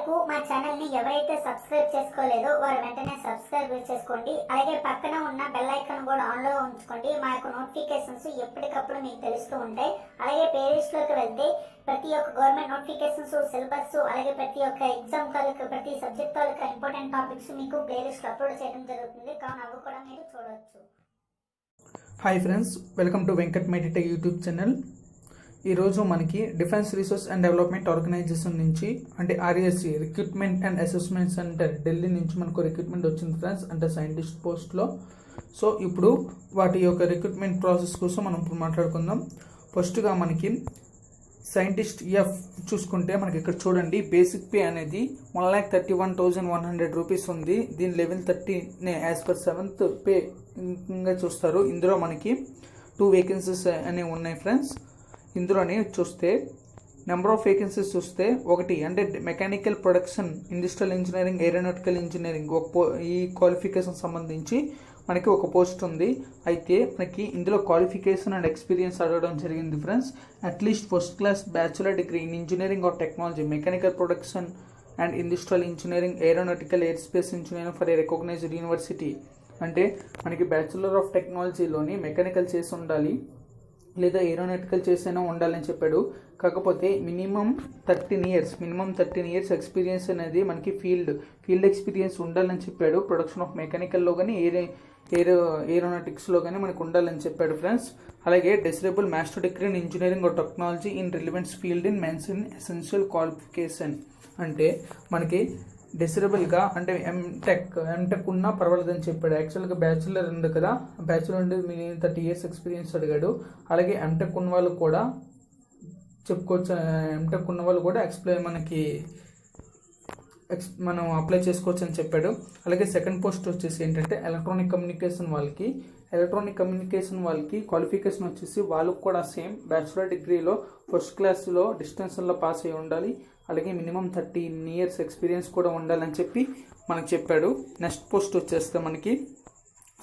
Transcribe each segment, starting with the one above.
వరకు మా ఛానల్ ని ఎవరైతే సబ్స్క్రైబ్ చేసుకోలేదో వారు వెంటనే సబ్స్క్రైబ్ చేసుకోండి. అలాగే పక్కన ఉన్న బెల్ ఐకాన్ కూడా ఆన్ లో ఉంచుకోండి. మా యొక్క నోటిఫికేషన్స్ ఎప్పటికప్పుడు మీకు తెలుస్తూ ఉంటాయి. అలాగే ప్లేలిస్ట్ లోకి వెళ్తే ప్రతి ఒక్క గవర్నమెంట్ నోటిఫికేషన్స్, సిలబస్, అలాగే ప్రతి ఒక్క ఎగ్జామ్ తాలూకు ప్రతి సబ్జెక్ట్ తాలూకు ఇంపార్టెంట్ టాపిక్స్ మీకు ప్లేలిస్ట్ అప్లోడ్ చేయడం జరుగుతుంది. కావున అవి కూడా మీరు చూడవచ్చు. Hi friends, welcome to Venkat Meditech YouTube channel. ఈరోజు మనకి defence research and development organisation నుంచి అంటే RSC recruitment and assessment centre Delhi నుంచి మనకు రిక్రూట్మెంట్ వచ్చింది ఫ్రెండ్స్, అంటే సైంటిస్ట్ పోస్ట్లో. సో ఇప్పుడు వాటి యొక్క రిక్రూట్మెంట్ ప్రాసెస్ కోసం మనం ఇప్పుడు మాట్లాడుకుందాం. ఫస్ట్గా మనకి సైంటిస్ట్ ఎఫ్ చూసుకుంటే మనకి ఇక్కడ చూడండి, బేసిక్ పే అనేది 1,31,100 రూపీస్ ఉంది. దీని level 30 as per 7th pay ఇంకా చూస్తారు. ఇందులో మనకి 2 వేకెన్సీస్ అనేవి ఉన్నాయి ఫ్రెండ్స్. ఇందులోనే చూస్తే నెంబర్ ఆఫ్ వేకెన్సీస్ చూస్తే 1 అంటే mechanical production, industrial engineering, aeronautical engineering ఈ క్వాలిఫికేషన్ సంబంధించి మనకి ఒక పోస్ట్ ఉంది. అయితే మనకి ఇందులో క్వాలిఫికేషన్ అండ్ ఎక్స్పీరియన్స్ అడగడం జరిగింది friends. At least first class bachelor degree in engineering or technology, mechanical production and industrial engineering, aeronautical, air space engineering for a recognised university. అంటే మనకి బ్యాచులర్ ఆఫ్ టెక్నాలజీలోని మెకానికల్ చేసి ఉండాలి లేదా ఏరోనాటికల్ చేసైనా ఉండాలని చెప్పాడు. కాకపోతే మినిమం 13 ఇయర్స్ ఎక్స్పీరియన్స్ అనేది మనకి ఫీల్డ్ ఎక్స్పీరియన్స్ ఉండాలని చెప్పాడు. ప్రొడక్షన్ ఆఫ్ మెకానికల్లో కానీ ఏరోనాటిక్స్లో కానీ మనకు ఉండాలని చెప్పాడు ఫ్రెండ్స్. అలాగే desirable master degree in engineering or technology in relevants field in mention essential qualification. అంటే మనకి డిసరబుల్గా అంటే ఎంటెక్ ఉన్నా పర్వాలేదని చెప్పాడు. యాక్చువల్గా బ్యాచులర్ ఉంది కదా, బ్యాచులర్ ఉండి 30 ఇయర్స్ ఎక్స్పీరియన్స్ అడిగాడు. అలాగే ఎంటెక్ ఉన్న వాళ్ళు కూడా చెప్పుకోవచ్చు, ఎంటెక్ ఉన్న వాళ్ళు కూడా మనం అప్లై చేసుకోవచ్చు అని చెప్పాడు. అలాగే సెకండ్ పోస్ట్ వచ్చేసి ఏంటంటే ఎలక్ట్రానిక్ కమ్యూనికేషన్ వాళ్ళకి క్వాలిఫికేషన్ వచ్చేసి వాళ్ళకు కూడా సేమ్ బ్యాచులర్ డిగ్రీలో ఫస్ట్ క్లాస్లో డిస్టెన్షన్లో పాస్ అయి ఉండాలి. అలాగే మినిమం 13 ఇయర్స్ ఎక్స్పీరియన్స్ కూడా ఉండాలని చెప్పి మనకు చెప్పాడు. నెక్స్ట్ పోస్ట్ వచ్చేస్తే మనకి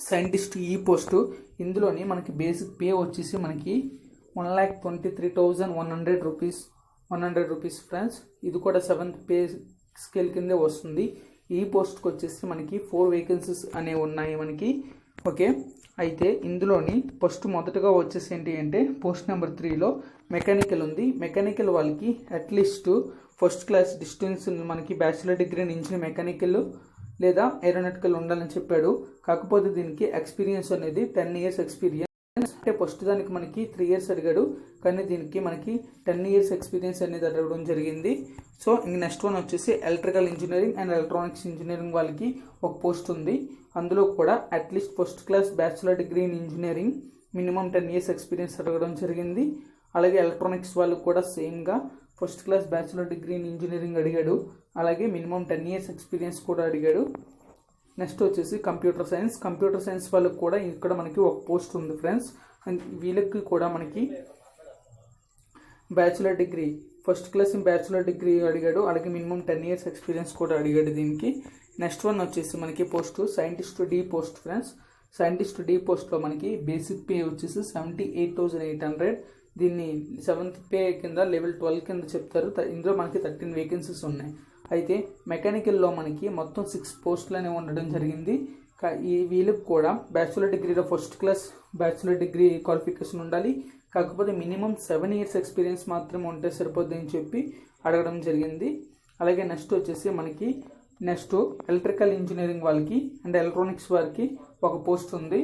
సైంటిస్ట్ ఈ పోస్టు. ఇందులోని మనకి బేసిక్ పే వచ్చేసి మనకి 1,23,100 రూపీస్ ఫ్రెండ్స్. ఇది కూడా 7th పే స్కేల్ కిందే వస్తుంది. ఈ పోస్ట్కి వచ్చేసి మనకి 4 వేకెన్సీస్ అనేవి ఉన్నాయి మనకి. ఓకే, అయితే ఇందులోని మొదటగా వచ్చేసి ఏంటి అంటే పోస్ట్ నెంబర్ 3లో మెకానికల్ ఉంది. మెకానికల్ వాళ్ళకి అట్లీస్ట్ ఫస్ట్ క్లాస్ డిస్టెన్స్ మనకి బ్యాచులర్ డిగ్రీ నుంచి మెకానికల్ లేదా ఏరోనాటికల్ ఉండాలని చెప్పాడు. కాకపోతే దీనికి ఎక్స్పీరియన్స్ అనేది 10 ఇయర్స్ ఎక్స్పీరియన్స్. అంటే ఫస్ట్ దానికి మనకి 3 ఇయర్స్ అడిగాడు, కానీ దీనికి మనకి 10 ఇయర్స్ ఎక్స్పీరియన్స్ అనేది అడగడం జరిగింది. సో ఇంక నెక్స్ట్ వన్ వచ్చేసి electrical engineering and electronics engineering వాళ్ళకి ఒక పోస్ట్ ఉంది. అందులో కూడా at least first class bachelor degree in engineering, minimum 10 years experience అడగడం జరిగింది. అలాగే ఎలక్ట్రానిక్స్ వాళ్ళకు కూడా సేమ్గా first class bachelor degree in engineering అడిగాడు. అలాగే మినిమం 10 ఇయర్స్ ఎక్స్పీరియన్స్ కూడా అడిగాడు. నెక్స్ట్ వచ్చేసి కంప్యూటర్ సైన్స్ వాళ్ళకి కూడా ఇక్కడ మనకి ఒక పోస్ట్ ఉంది ఫ్రెండ్స్. వీళ్ళకి కూడా మనకి bachelor degree first class bachelor degree అడిగాడు. అలాగే మినిమం 10 ఇయర్స్ ఎక్స్పీరియన్స్ కూడా అడిగాడు దీనికి. నెక్స్ట్ వన్ వచ్చేసి మనకి post scientist D post friends. Scientist D పోస్ట్లో మనకి బేసిక్ పే వచ్చేసి 78,800. దీన్ని 7th పే కింద లెవెల్ 12 కింద చెప్తారు. ఇందులో మనకి 13 వేకెన్సీస్ ఉన్నాయి. అయితే మెకానికల్లో మనకి మొత్తం 6 పోస్టులు అనేవి ఉండడం జరిగింది. వీళ్ళకి కూడా బ్యాచులర్ డిగ్రీలో first class bachelor degree qualification ఉండాలి. కాకపోతే మినిమం 7 ఇయర్స్ ఎక్స్పీరియన్స్ మాత్రమే ఉంటే సరిపోద్ది అని చెప్పి అడగడం జరిగింది. అలాగే నెక్స్ట్ వచ్చేసి మనకి ఎలక్ట్రికల్ ఇంజనీరింగ్ వాళ్ళకి అండ్ ఎలక్ట్రానిక్స్ వారికి ఒక పోస్ట్ ఉంది.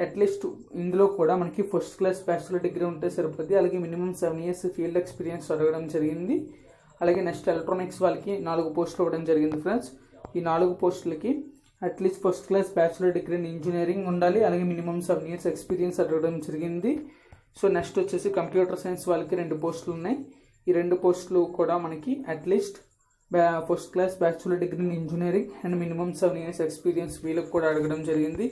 అట్లీస్ట్ ఇందులో కూడా మనకి ఫస్ట్ క్లాస్ బ్యాచులర్ డిగ్రీ ఉంటే సరిపోద్ది. అలాగే మినిమం 7 ఇయర్స్ ఫీల్డ్ ఎక్స్పీరియన్స్ అడగడం జరిగింది. అలాగే నెక్స్ట్ ఎలక్ట్రానిక్స్ వాళ్ళకి 4 పోస్టులు ఇవ్వడం జరిగింది ఫ్రెండ్స్. ఈ 4 పోస్టులకి at least first class bachelor degree in engineering ఉండాలి. అలాగే మినిమం 7 ఇయర్స్ ఎక్స్పీరియన్స్ అడగడం జరిగింది. సో నెక్స్ట్ వచ్చేసి కంప్యూటర్ సైన్స్ వాళ్ళకి 2 పోస్టులు ఉన్నాయి. ఈ 2 పోస్టులు కూడా మనకి at least first class bachelor degree in engineering and minimum 7 years experience వీళ్ళకి కూడా అడగడం జరిగింది.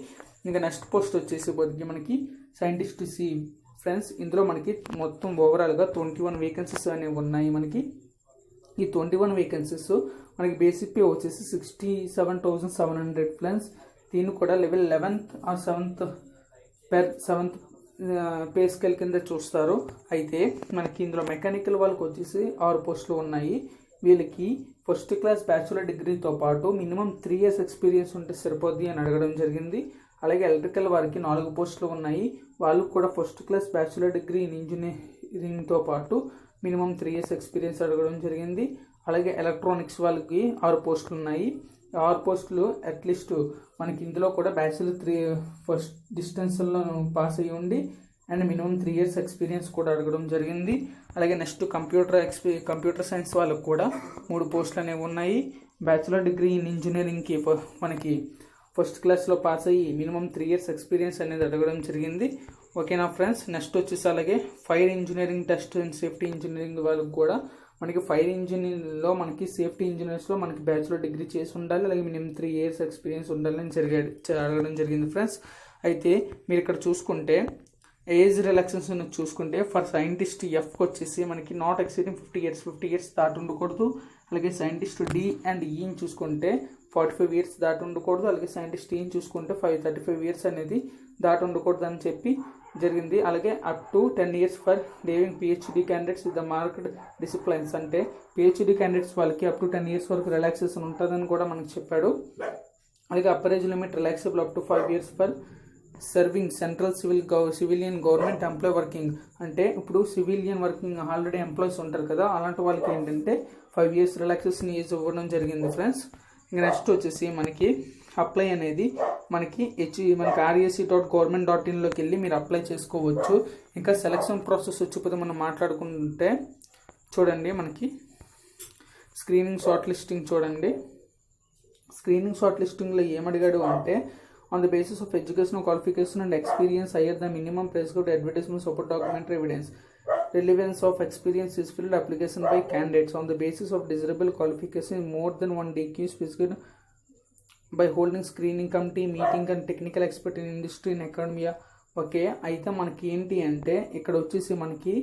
ఇంకా నెక్స్ట్ పోస్ట్ వచ్చేసి మనకి సైంటిస్ట్ సి ఫ్రెండ్స్. ఇందులో మనకి మొత్తం ఓవరాల్గా 21 వేకెన్సీస్ అనేవి ఉన్నాయి మనకి. ఈ 21 వేకెన్సీస్ మనకి బేసిక్ పే వచ్చేసి 67,700 ఫ్రెండ్స్. దీన్ని కూడా level 11th are 7th pay scale కింద చూస్తారు. అయితే మనకి ఇందులో మెకానికల్ వాళ్ళకి వచ్చేసి 6 పోస్టులు ఉన్నాయి. వీళ్ళకి ఫస్ట్ క్లాస్ బ్యాచులర్ డిగ్రీతో పాటు మినిమం 3 years ఎక్స్పీరియన్స్ ఉంటే సరిపోద్ది అని అడగడం జరిగింది. అలాగే ఎలక్ట్రికల్ వారికి 4 పోస్టులు ఉన్నాయి, వాళ్ళకు కూడా first class bachelor degree in ఇంజనీరింగ్తో పాటు మినిమం 3 years ఎక్స్పీరియన్స్ అడగడం జరిగింది. అలాగే ఎలక్ట్రానిక్స్ వాళ్ళకి 6 పోస్టులు ఉన్నాయి. 6 పోస్టులు అట్లీస్ట్ మనకి ఇందులో కూడా బ్యాచులర్ 3 ఫస్ట్ డిస్టెన్స్లో పాస్ అయ్యి ఉండి అండ్ మినిమం 3 years ఎక్స్పీరియన్స్ కూడా అడగడం జరిగింది. అలాగే నెక్స్ట్ కంప్యూటర్ సైన్స్ వాళ్ళకు కూడా 3 పోస్టులు అనేవి ఉన్నాయి. బ్యాచులర్ డిగ్రీ ఇన్ ఇంజనీరింగ్కి మనకి ఫస్ట్ క్లాస్లో పాస్ అయ్యి మినిమం 3 years ఎక్స్పీరియన్స్ అనేది అడగడం జరిగింది. ఓకేనా ఫ్రెండ్స్. నెక్స్ట్ వచ్చేసి అలాగే fire engineering test and safety engineering వాళ్ళకి కూడా మనకి ఫైర్ ఇంజనీరింగ్లో మనకి సేఫ్టీ ఇంజనీర్స్లో మనకి బ్యాచులర్ డిగ్రీ చేసి ఉండాలి, అలాగే మినిమం 3 years ఎక్స్పీరియన్స్ ఉండాలని అడగడం జరిగింది ఫ్రెండ్స్. అయితే మీరు ఇక్కడ చూసుకుంటే ఏజ్ రిలాక్సేషన్ చూసుకుంటే ఫర్ సైంటిస్ట్ ఎఫ్కి వచ్చేసి మనకి నాట్ ఎక్సీడింగ్ 50 years దాటి ఉండకూడదు. అలాగే సైంటిస్ట్ డి అండ్ ఈని చూసుకుంటే 45 years దాటి ఉండకూడదు. అలాగే సైంటిస్ట్ ఈని చూసుకుంటే 35 years అనేది దాటి ఉండకూడదు అని చెప్పి జరిగింది. అలాగే up to 10 years for having PhD candidates with the market disciplines, అంటే పిహెచ్డి క్యాండిడేట్స్ వాళ్ళకి అప్ టు 10 years వరకు రిలాక్సేషన్ ఉంటుందని కూడా మనకు చెప్పాడు. అలాగే upper age limit relaxable up to 5 years for serving central civilian government employ working, అంటే ఇప్పుడు సివిలియన్ వర్కింగ్ ఆల్రెడీ ఎంప్లాయీస్ ఉంటారు కదా, అలాంటి వాళ్ళకి ఏంటంటే 5 years రిలాక్సేషన్ ఏజ్ ఇవ్వడం జరిగింది ఫ్రెండ్స్. ఇంకా నెక్స్ట్ వచ్చేసి మనకి అప్లై అనేది మనకి RSC.government.in వెళ్ళి మీరు అప్లై చేసుకోవచ్చు. ఇంకా సెలక్షన్ ప్రాసెస్ వచ్చిపోతే మనం మాట్లాడుకుంటే చూడండి, మనకి స్క్రీనింగ్ షార్ట్ లిస్టింగ్ చూడండి. స్క్రీనింగ్ షార్ట్ లిస్టింగ్లో ఏమడిగాడు అంటే on the basis of educational qualification and experience higher the minimum prescribed advertisement support documentary evidence. Relevance of experience is filled application by candidates on the basis of desirable qualification more than 1 DQ specified by holding screening committee meeting and technical expert in industry and academia. Okay, అయితే మనకి ఏంటి అంటే ఇక్కడ వచ్చేసి మనకి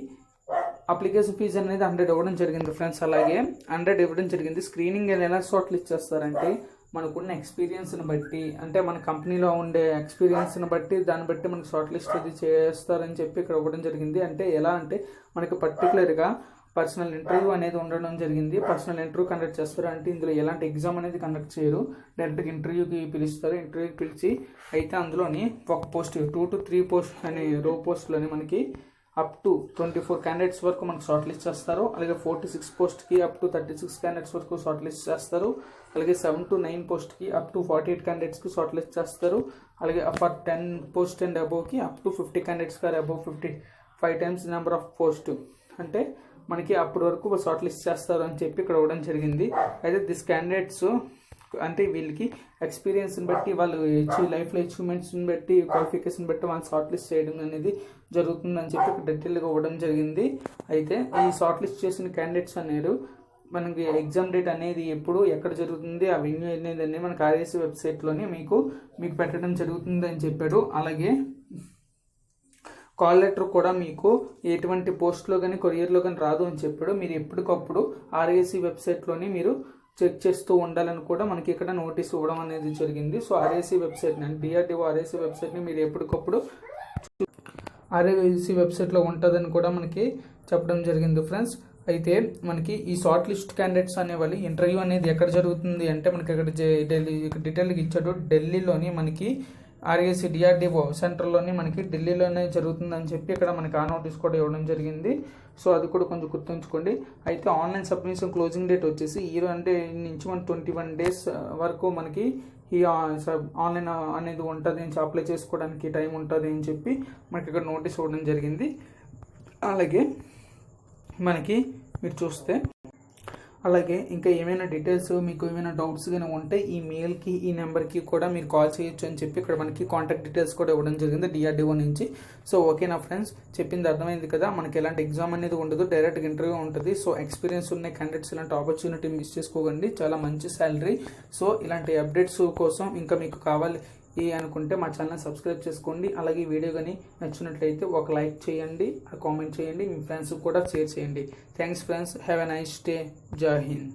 application fee అనేది 100 ఇవ్వడం జరిగింది ఫ్రెండ్స్. అలాగే 100 ఇవ్వడం జరిగింది. స్క్రీనింగ్ ఎలా షార్ట్ లిస్ట్ చేస్తారంటే మనకున్న ఎక్స్పీరియన్స్ని బట్టి, అంటే మన కంపెనీలో ఉండే ఎక్స్పీరియన్స్ని బట్టి దాన్ని బట్టి మనకి షార్ట్ లిస్ట్ అది చేస్తారని చెప్పి ఇక్కడ ఇవ్వడం జరిగింది. అంటే ఎలా అంటే మనకి పర్టికులర్గా పర్సనల్ ఇంటర్వ్యూ అనేది ఉండడం జరిగింది. పర్సనల్ ఇంటర్వ్యూ కండక్ట్ చేస్తారు, అంటే ఇందులో ఎలాంటి ఎగ్జామ్ అనేది కండక్ట్ చేయరు, డైరెక్ట్గా ఇంటర్వ్యూకి పిలుస్తారు. ఇంటర్వ్యూకి పిలిచి అయితే అందులోని ఒక పోస్ట్ 2 to 3 పోస్ట్ అనే రో పోస్టులని మనకి అప్ టు 24 candidates వరకు మనకు షార్ట్ లిస్ట్ చేస్తారు. అలాగే 4 to 6 పోస్ట్కి అప్ టు 36 candidates వరకు షార్ట్ లిస్ట్ చేస్తారు. అలాగే 7 to 9 పోస్ట్కి అప్ టు 48 candidatesకి షార్ట్ లిస్ట్ చేస్తారు. అలాగే ఫర్ 10 post అండ్ అబోవ్కి up to 50 candidates for above 55 times number of post, అంటే మనకి అప్పటి వరకు షార్ట్ లిస్ట్ చేస్తారు అని చెప్పి ఇక్కడ ఇవ్వడం జరిగింది. అయితే దిస్ క్యాండిడేట్స్ అంటే వీళ్ళకి ఎక్స్పీరియన్స్ని బట్టి వాళ్ళు లైఫ్లో అచీవ్మెంట్స్ని బట్టి క్వాలిఫికేషన్ బట్టి వాళ్ళు షార్ట్ లిస్ట్ చేయడం అనేది జరుగుతుందని చెప్పి డీటెయిల్గా ఇవ్వడం జరిగింది. అయితే ఈ షార్ట్ లిస్ట్ చేసిన క్యాండిడేట్స్ అనేది మనకి ఎగ్జామ్ డేట్ అనేది ఎప్పుడు ఎక్కడ జరుగుతుంది ఆ వెన్యూ అనేది మనకి RSC వెబ్సైట్లోనే మీకు పెట్టడం జరుగుతుంది అని చెప్పాడు. అలాగే కాల్ లెటర్ కూడా మీకు ఎటువంటి పోస్ట్లో కానీ కొరియర్లో కానీ రాదు అని చెప్పాడు. మీరు ఎప్పటికప్పుడు RSC వెబ్సైట్లోని మీరు చెక్ చేస్తూ ఉండాలని కూడా మనకి ఇక్కడ నోటీస్ ఇవ్వడం అనేది జరిగింది. సో RSC వెబ్సైట్ని, DRDO RSC వెబ్సైట్ని మీరు ఎప్పటికప్పుడు RSC వెబ్సైట్లో ఉంటుందని కూడా మనకి చెప్పడం జరిగింది ఫ్రెండ్స్. అయితే మనకి ఈ షార్ట్ లిస్ట్ క్యాండిడేట్స్ అనేవాళ్ళు ఇంటర్వ్యూ అనేది ఎక్కడ జరుగుతుంది అంటే మనకి ఇక్కడ డీటెయిల్గా ఇచ్చాడు. ఢిల్లీలోని మనకి RSC DRDO సెంటర్లోని మనకి ఢిల్లీలోనే జరుగుతుందని చెప్పి ఇక్కడ మనకి ఆ నోటీస్ కూడా ఇవ్వడం జరిగింది. సో అది కూడా కొంచెం గుర్తుంచుకోండి. అయితే ఆన్లైన్ సబ్మిషన్ క్లోజింగ్ డేట్ వచ్చేసి అంటే నుంచి మన 21 days వరకు మనకి ఈ ఆన్లైన్ అనేది ఉంటుంది అని అప్లై చేసుకోవడానికి టైం ఉంటుంది అని చెప్పి మనకి ఇక్కడ నోటీస్ ఇవ్వడం జరిగింది. అలాగే మనకి మీరు చూస్తే అలాగే ఇంకా ఏమైనా డీటెయిల్స్ మీకు ఏమైనా డౌట్స్ కానీ ఉంటే ఈ మెయిల్కి ఈ నెంబర్కి కూడా మీరు కాల్ చేయొచ్చు అని చెప్పి ఇక్కడ మనకి కాంటాక్ట్ డీటెయిల్స్ కూడా ఇవ్వడం జరిగింది DRDO నుంచి. సో ఓకేనా ఫ్రెండ్స్, చెప్పింది అర్థమైంది కదా. మనకి ఎలాంటి ఎగ్జామ్ అనేది ఉండదు, డైరెక్ట్గా ఇంటర్వ్యూ ఉంటుంది. సో ఎక్స్పీరియన్స్ ఉన్న క్యాండిడేట్స్ ఇలాంటి ఆపర్చునిటీ మిస్ చేసుకోకండి, చాలా మంచి శాలరీ. సో ఇలాంటి అప్డేట్స్ కోసం ఇంకా మీకు కావాలి అనుకుంటే మా ఛానల్ సబ్స్క్రైబ్ చేసుకోండి. అలాగే ఈ వీడియో కానీ నచ్చినట్లయితే ఒక లైక్ చేయండి, కామెంట్ చేయండి, మీ ఫ్రెండ్స్కి కూడా షేర్ చేయండి. Thanks friends, have a nice day. జై హింద్.